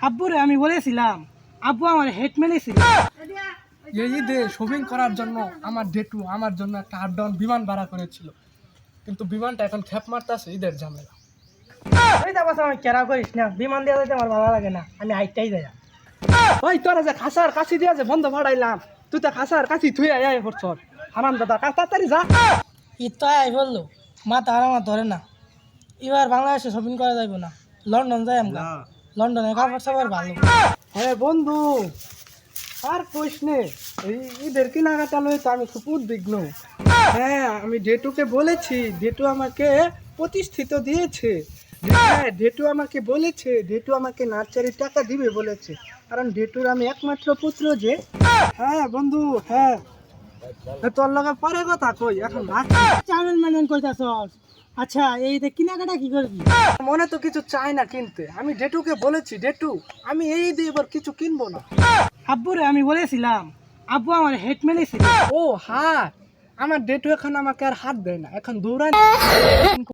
আব্বুরে আমি বলেছিলাম, আব্বু আমার হেড মেরেছিল। এই ঈদে শপিং করার জন্য আমার ডেটু আমার জন্য একটা আপ ডাউন বিমান ভাড়া করেছিল, কিন্তু বিমানটা এখন খ্যাপ মারতেছে ঈদের ঝামেলা। ওই তা আমি কেরা করিস না, বিমান দিয়ে যেতে আমার ভালো লাগে না, আমি হাইটটাই যাই। ওই তোরা যে খাসার কাছি দিয়ে যে বন্ধ ভাড়াইলাম, তুই তো খাসার কাছি তুই আয় করছ। হারাম দাদা তাড়াতাড়ি যা। ঈদ তো আই বললো, মাথা আর আমার ধরে না। এবার বাংলাদেশে শপিং করা যাইব না, লন্ডন যাই আমরা। লন্ডনে কাপড় সাপড় ভালো। হ্যাঁ বন্ধু, আর কইস নে, এই ঈদের কেনাকাটা লয়ে তো আমি খুব উদ্বিগ্ন। হ্যাঁ, আমি ডেটুকে বলেছি, ডেটু আমাকে প্রতিষ্ঠিত দিয়েছে। হ্যাঁ, ডেটু আমাকে বলেছে, ডেটু আমাকে নার্সারির টাকা দিবে বলেছে, কারণ ডেটুর আমি একমাত্র পুত্র যে। হ্যাঁ বন্ধু, হ্যাঁ তোর লগে পরে কথা কই, এখন রাখ। চাউমিন ম্যানেন কইতাছ। আচ্ছা, এই যে কেনাকাটা কি করবি? মনে তো কিছু চাই না কিনতে, আমি ডেটুকে বলেছি, ডেটু আমি এই দিয়ে এবার কিছু কিনবো না। আব্বুরে আমি বলেছিলাম, আব্বু আমার হেড মেরেছিল। ও হ্যাঁ, আমার ডেটু এখন আমাকে আর হাত দেয় না, এখন দৌড়ায়।